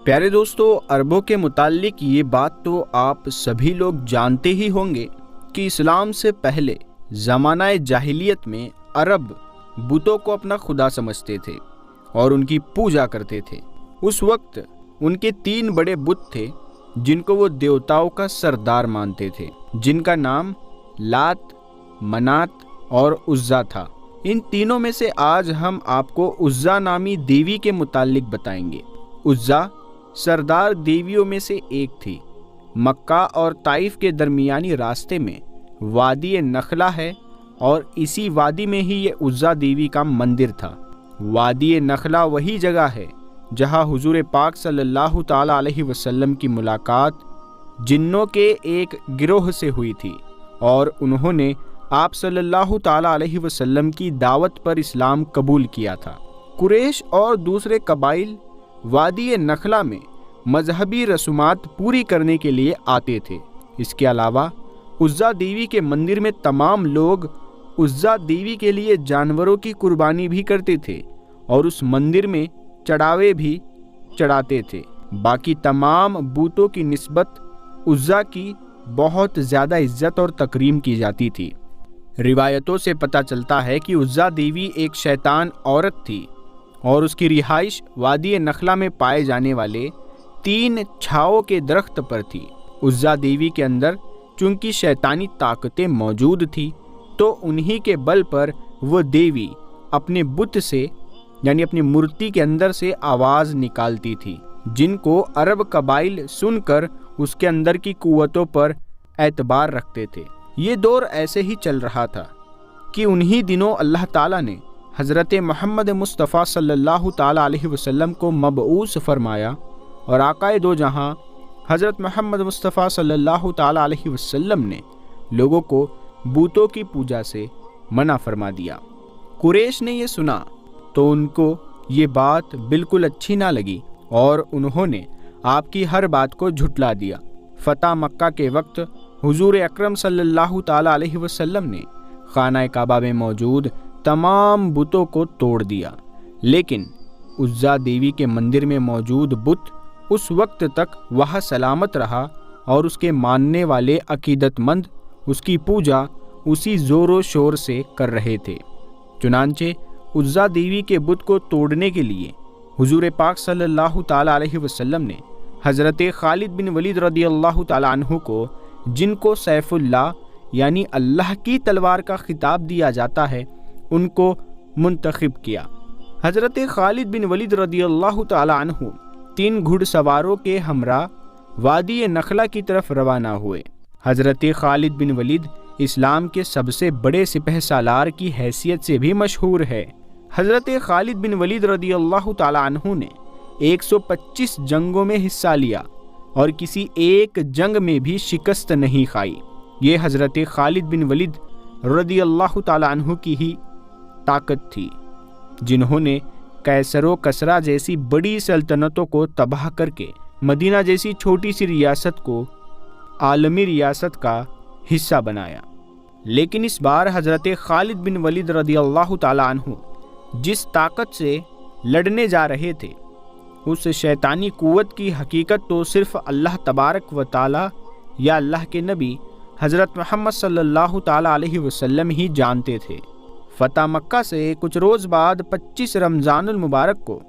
پیارے دوستو، عربوں کے متعلق یہ بات تو آپ سبھی لوگ جانتے ہی ہوں گے کہ اسلام سے پہلے زمانہ جاہلیت میں عرب بتوں کو اپنا خدا سمجھتے تھے اور ان کی پوجا کرتے تھے۔ اس وقت ان کے 3 بڑے بت تھے جن کو وہ دیوتاؤں کا سردار مانتے تھے، جن کا نام لات، منات اور عزا تھا۔ ان تینوں میں سے آج ہم آپ کو عزا نامی دیوی کے متعلق بتائیں گے۔ عزا سردار دیویوں میں سے ایک تھی۔ مکہ اور طائف کے درمیانی راستے میں وادی نخلا ہے اور اسی وادی میں ہی یہ عزا دیوی کا مندر تھا۔ وادی نخلا وہی جگہ ہے جہاں حضور پاک صلی اللہ تعالی علیہ وسلم کی ملاقات جنوں کے ایک گروہ سے ہوئی تھی اور انہوں نے آپ صلی اللہ تعالی علیہ وسلم کی دعوت پر اسلام قبول کیا تھا۔ قریش اور دوسرے قبائل وادی نخلا میں مذہبی رسومات پوری کرنے کے لیے آتے تھے۔ اس کے علاوہ عزا دیوی کے مندر میں تمام لوگ عزا دیوی کے لیے جانوروں کی قربانی بھی کرتے تھے اور اس مندر میں چڑھاوے بھی چڑھاتے تھے۔ باقی تمام بتوں کی نسبت عزا کی بہت زیادہ عزت اور تکریم کی جاتی تھی۔ روایتوں سے پتہ چلتا ہے کہ عزا دیوی ایک شیطان عورت تھی اور اس کی رہائش وادی نخلا میں پائے جانے والے 3 چھاؤں کے درخت پر تھی۔ عزا دیوی کے اندر چونکہ شیطانی طاقتیں موجود تھی تو انہی کے بل پر وہ دیوی اپنے بت سے یعنی اپنی مورتی کے اندر سے آواز نکالتی تھی، جن کو عرب قبائل سن کر اس کے اندر کی قوتوں پر اعتبار رکھتے تھے۔ یہ دور ایسے ہی چل رہا تھا کہ انہی دنوں اللہ تعالیٰ نے حضرت محمد مصطفیٰ صلی اللہ تعالیٰ علیہ وسلم کو مبعوث فرمایا اور آقائے دو جہاں حضرت محمد مصطفیٰ صلی اللہ تعالیٰ علیہ وسلم نے لوگوں کو بتوں کی پوجا سے منع فرما دیا۔ قریش نے یہ سنا تو ان کو یہ بات بالکل اچھی نہ لگی اور انہوں نے آپ کی ہر بات کو جھٹلا دیا۔ فتح مکہ کے وقت حضور اکرم صلی اللہ تعالیٰ علیہ وسلم نے خانہ کعبہ میں موجود تمام بتوں کو توڑ دیا، لیکن عزا دیوی کے مندر میں موجود بت اس وقت تک وہاں سلامت رہا اور اس کے ماننے والے عقیدت مند اس کی پوجا اسی زور و شور سے کر رہے تھے۔ چنانچہ عزا دیوی کے بت کو توڑنے کے لیے حضور پاک صلی اللہ تعالیٰ علیہ وسلم نے حضرت خالد بن ولید رضی اللہ تعالیٰ عنہ کو، جن کو سیف اللہ یعنی اللہ کی تلوار کا خطاب دیا جاتا ہے، ان کو منتخب کیا۔ حضرت خالد بن ولید رضی اللہ تعالیٰ عنہ 3 گھڑ سواروں کے ہمراہ وادی نخلا کی طرف روانہ ہوئے۔ حضرت خالد بن ولید اسلام کے سب سے بڑے سپہ سالار کی حیثیت سے بھی مشہور ہے۔ حضرت خالد بن ولید رضی اللہ تعالیٰ عنہ نے 125 جنگوں میں حصہ لیا اور کسی ایک جنگ میں بھی شکست نہیں کھائی۔ یہ حضرت خالد بن ولید رضی اللہ تعالیٰ عنہ کی ہی طاقت تھی، جنہوں نے قیصر و کسریٰ جیسی بڑی سلطنتوں کو تباہ کر کے مدینہ جیسی چھوٹی سی ریاست کو عالمی ریاست کا حصہ بنایا۔ لیکن اس بار حضرت خالد بن ولید رضی اللہ تعالیٰ عنہ جس طاقت سے لڑنے جا رہے تھے، اس شیطانی قوت کی حقیقت تو صرف اللہ تبارک و تعالیٰ یا اللہ کے نبی حضرت محمد صلی اللہ تعالیٰ علیہ وسلم ہی جانتے تھے۔ فتح مکہ سے کچھ روز بعد 25 رمضان المبارک کو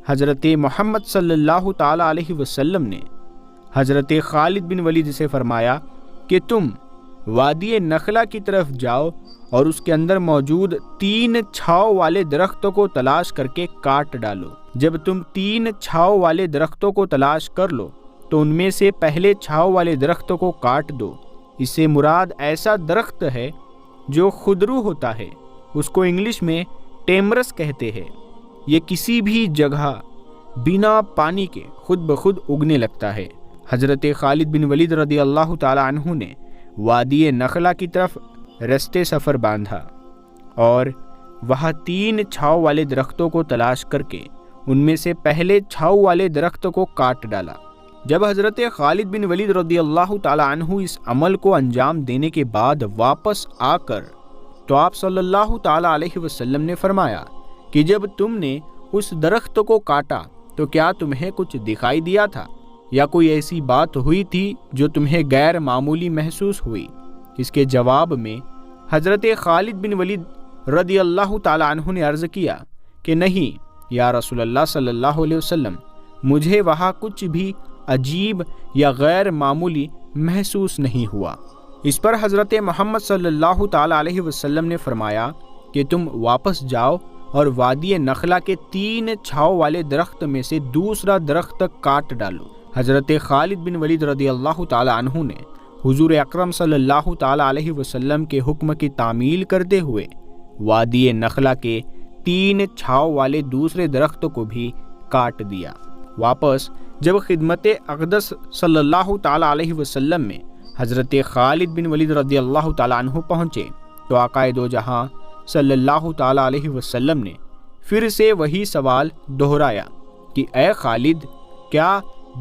حضرت محمد صلی اللہ تعالیٰ علیہ وسلم نے حضرت خالد بن ولید سے فرمایا کہ تم وادی نخلا کی طرف جاؤ اور اس کے اندر موجود 3 چھاؤں والے درختوں کو تلاش کر کے کاٹ ڈالو۔ جب تم 3 چھاؤں والے درختوں کو تلاش کر لو تو ان میں سے پہلے چھاؤں والے درختوں کو کاٹ دو۔ اس سے مراد ایسا درخت ہے جو خودرو ہوتا ہے، اس کو انگلش میں ٹیمرس کہتے ہیں۔ یہ کسی بھی جگہ بنا پانی کے خود بخود اگنے لگتا ہے۔ حضرت خالد بن ولید رضی اللہ تعالیٰ عنہ نے وادی نخلا کی طرف رستے سفر باندھا اور وہاں 3 چھاؤں والے درختوں کو تلاش کر کے ان میں سے پہلے چھاؤں والے درخت کو کاٹ ڈالا۔ جب حضرت خالد بن ولید رضی اللہ تعالیٰ عنہ اس عمل کو انجام دینے کے بعد واپس آ کر تو آپ صلی اللہ تعالیٰ علیہ وسلم نے فرمایا کہ جب تم نے اس درخت کو کاٹا تو کیا تمہیں کچھ دکھائی دیا تھا یا کوئی ایسی بات ہوئی تھی جو تمہیں غیر معمولی محسوس ہوئی؟ اس کے جواب میں حضرت خالد بن ولید رضی اللہ تعالیٰ عنہ نے عرض کیا کہ نہیں یا رسول اللہ صلی اللہ علیہ وسلم، مجھے وہاں کچھ بھی عجیب یا غیر معمولی محسوس نہیں ہوا۔ اس پر حضرت محمد صلی اللہ تعالیٰ علیہ وسلم نے فرمایا کہ تم واپس جاؤ اور وادی نخلہ کے 3 چھاؤ والے درخت میں سے دوسرا درخت کاٹ ڈالو۔ حضرت خالد بن ولید رضی اللہ تعالیٰ عنہ نے حضور اکرم صلی اللہ تعالیٰ علیہ وسلم کے حکم کی تعمیل کرتے ہوئے وادی نخلہ کے 3 چھاؤ والے دوسرے درخت کو بھی کاٹ دیا۔ واپس جب خدمت اقدس صلی اللہ تعالیٰ علیہ وسلم میں حضرت خالد بن ولید رضی اللہ تعالیٰ عنہ پہنچے تو آقا دو جہاں صلی اللہ تعالیٰ علیہ وسلم نے پھر سے وہی سوال دہرایا کہ اے خالد، کیا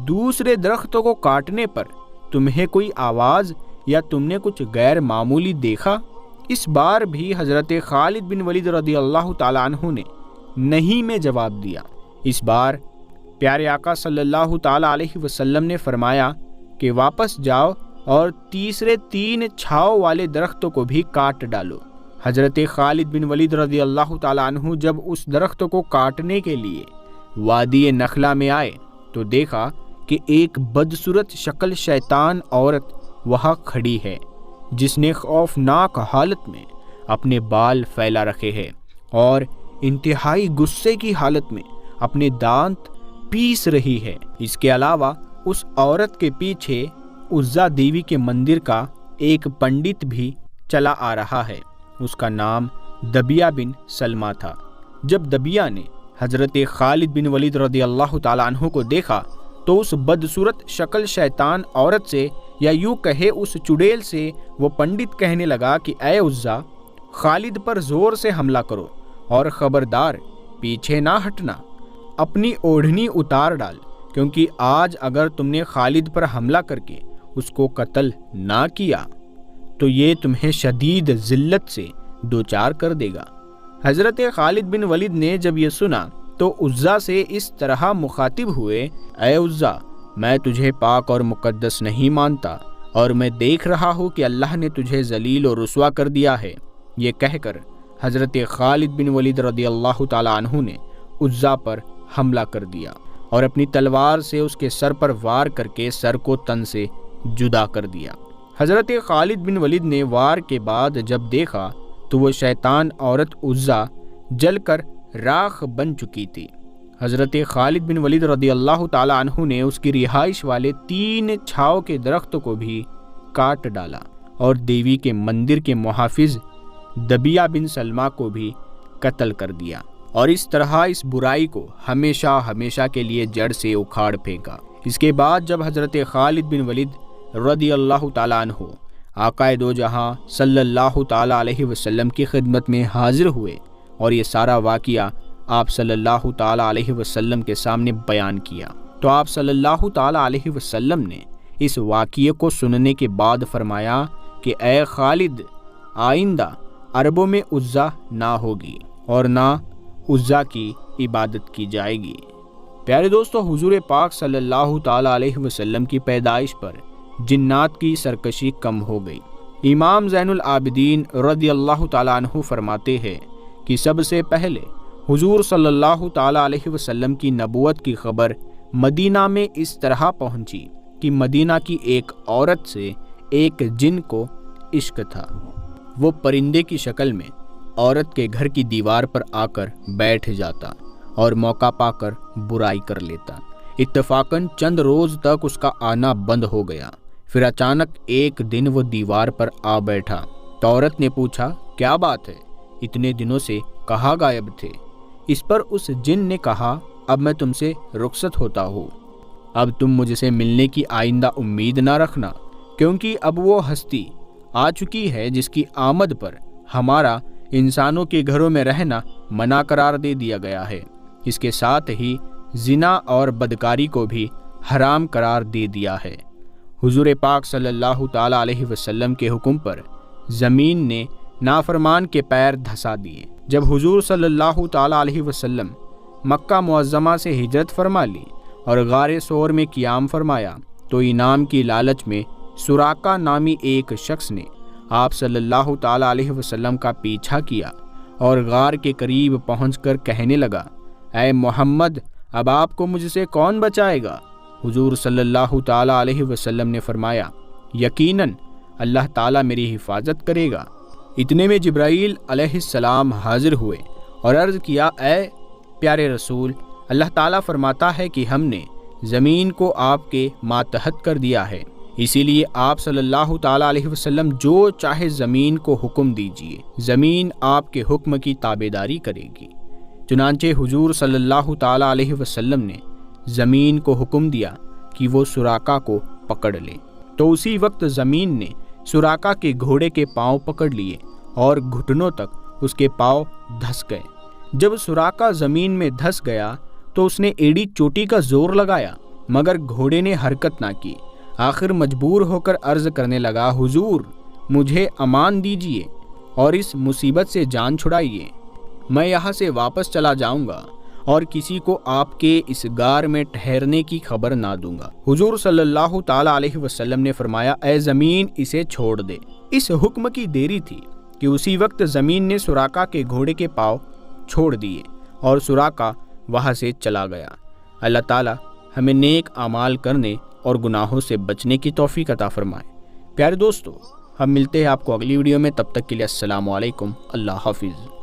دوسرے درختوں کو کاٹنے پر تمہیں کوئی آواز یا تم نے کچھ غیر معمولی دیکھا؟ اس بار بھی حضرت خالد بن ولید رضی اللہ تعالیٰ عنہ نے نہیں میں جواب دیا۔ اس بار پیارے آقا صلی اللہ تعالیٰ علیہ وسلم نے فرمایا کہ واپس جاؤ اور تیسرے 3 چھاؤ والے درختوں کو بھی کاٹ ڈالو۔ حضرت خالد بن ولید رضی اللہ تعالیٰ عنہ جب اس درخت کو کاٹنے کے لیے وادی نخلہ میں آئے تو دیکھا کہ ایک بدصورت شکل شیطان عورت وہاں کھڑی ہے، جس نے خوفناک حالت میں اپنے بال پھیلا رکھے ہیں اور انتہائی غصے کی حالت میں اپنے دانت پیس رہی ہے۔ اس کے علاوہ اس عورت کے پیچھے عزا دیوی کے مندر کا ایک پنڈت بھی چلا آ رہا ہے۔ اس کا نام دبیہ بن سلمہ تھا۔ جب دبیہ نے حضرت خالد بن ولید رضی اللہ تعالیٰ عنہ کو دیکھا تو اس بدصورت شکل شیطان عورت سے یا یوں کہے اس چڑیل سے وہ پنڈت کہنے لگا کہ اے عزا، خالد پر زور سے حملہ کرو اور خبردار پیچھے نہ ہٹنا، اپنی اوڑھنی اتار ڈال، کیونکہ آج اگر تم نے خالد پر حملہ کر کے اس کو قتل نہ کیا تو یہ تمہیں شدید ذلت سے دوچار کر دے گا۔ حضرت خالد بن ولید نے جب یہ سنا تو عزا سے اس طرح مخاطب ہوئے، اے عزا، میں تجھے پاک اور مقدس نہیں مانتا اور میں دیکھ رہا ہوں کہ اللہ نے تجھے ذلیل و رسوا کر دیا ہے۔ یہ کہہ کر حضرت خالد بن ولید رضی اللہ تعالیٰ عنہ نے عزا پر حملہ کر دیا اور اپنی تلوار سے اس کے سر پر وار کر کے سر کو تن سے جدا کر دیا۔ حضرت خالد بن ولید نے وار کے بعد جب دیکھا تو وہ شیطان عورت عزا جل کر راکھ بن چکی تھی۔ حضرت خالد بن ولید رضی اللہ تعالیٰ عنہ نے اس کی رہائش والے 3 چھاؤ کے درخت کو بھی کاٹ ڈالا اور دیوی کے مندر کے محافظ دبیہ بن سلمہ کو بھی قتل کر دیا، اور اس طرح اس برائی کو ہمیشہ ہمیشہ کے لیے جڑ سے اکھاڑ پھینکا۔ اس کے بعد جب حضرت خالد بن ولید رضی اللہ تعالیٰ عنہ آقا دو جہاں صلی اللہ تعالیٰ علیہ وسلم کی خدمت میں حاضر ہوئے اور یہ سارا واقعہ آپ صلی اللہ تعالیٰ علیہ وسلم کے سامنے بیان کیا، تو آپ صلی اللہ تعالیٰ علیہ وسلم نے اس واقعے کو سننے کے بعد فرمایا کہ اے خالد، آئندہ عربوں میں عزا نہ ہوگی اور نہ عزا کی عبادت کی جائے گی۔ پیارے دوستو، حضور پاک صلی اللہ تعالیٰ علیہ وسلم کی پیدائش پر جنات کی سرکشی کم ہو گئی۔ امام زین العابدین رضی اللہ تعالیٰ عنہ فرماتے ہیں کہ سب سے پہلے حضور صلی اللہ تعالیٰ علیہ وسلم کی نبوت کی خبر مدینہ میں اس طرح پہنچی کہ مدینہ کی ایک عورت سے ایک جن کو عشق تھا۔ وہ پرندے کی شکل میں عورت کے گھر کی دیوار پر آ کر بیٹھ جاتا اور موقع پا کر برائی کر لیتا۔ اتفاقاً چند روز تک اس کا آنا بند ہو گیا، پھر اچانک ایک دن وہ دیوار پر آ بیٹھا تو عورت نے پوچھا، کیا بات ہے، اتنے دنوں سے کہاں غائب تھے؟ اس پر اس جن نے کہا، اب میں تم سے رخصت ہوتا ہوں، اب تم مجھ سے ملنے کی آئندہ امید نہ رکھنا، کیونکہ اب وہ ہستی آ چکی ہے جس کی آمد پر ہمارا انسانوں کے گھروں میں رہنا منع قرار دے دیا گیا ہے۔ اس کے ساتھ ہی زنا اور بدکاری کو بھی حرام قرار دے دیا ہے۔ حضور پاک صلی اللہ تعالیٰ علیہ وسلم کے حکم پر زمین نے نافرمان کے پیر دھسا دیے۔ جب حضور صلی اللہ تعالیٰ علیہ وسلم مکہ معظمہ سے ہجرت فرما لی اور غار ثور میں قیام فرمایا تو انعام کی لالچ میں سراقہ نامی ایک شخص نے آپ صلی اللہ تعالیٰ علیہ وسلم کا پیچھا کیا اور غار کے قریب پہنچ کر کہنے لگا، اے محمد، اب آپ کو مجھ سے کون بچائے گا؟ حضور صلی اللہ تعالیٰ علیہ وسلم نے فرمایا، یقیناً اللہ تعالیٰ میری حفاظت کرے گا۔ اتنے میں جبرائیل علیہ السلام حاضر ہوئے اور عرض کیا، اے پیارے رسول، اللہ تعالیٰ فرماتا ہے کہ ہم نے زمین کو آپ کے ماتحت کر دیا ہے، اسی لیے آپ صلی اللہ تعالیٰ علیہ وسلم جو چاہے زمین کو حکم دیجئے، زمین آپ کے حکم کی تابعداری کرے گی۔ چنانچہ حضور صلی اللہ تعالیٰ علیہ وسلم نے زمین کو حکم دیا کہ وہ سراقہ کو پکڑ لے، تو اسی وقت زمین نے سراقہ کے گھوڑے کے پاؤں پکڑ لیے اور گھٹنوں تک اس کے پاؤں دھس گئے۔ جب سراقہ زمین میں دھس گیا تو اس نے ایڑی چوٹی کا زور لگایا مگر گھوڑے نے حرکت نہ کی۔ آخر مجبور ہو کر عرض کرنے لگا، حضور مجھے امان دیجیے اور اس مصیبت سے جان چھڑائیے، میں یہاں سے واپس چلا جاؤں گا اور کسی کو آپ کے اس غار میں ٹھہرنے کی خبر نہ دوں گا۔ حضور صلی اللہ تعالیٰ علیہ وسلم نے فرمایا، اے زمین اسے چھوڑ دے۔ اس حکم کی دیری تھی کہ اسی وقت زمین نے سراقہ کے گھوڑے کے پاؤں چھوڑ دیے اور سراقہ وہاں سے چلا گیا۔ اللہ تعالیٰ ہمیں نیک اعمال کرنے اور گناہوں سے بچنے کی توفیق عطا فرمائے۔ پیارے دوستو، ہم ملتے ہیں آپ کو اگلی ویڈیو میں، تب تک کے لیے السلام علیکم، اللہ حافظ۔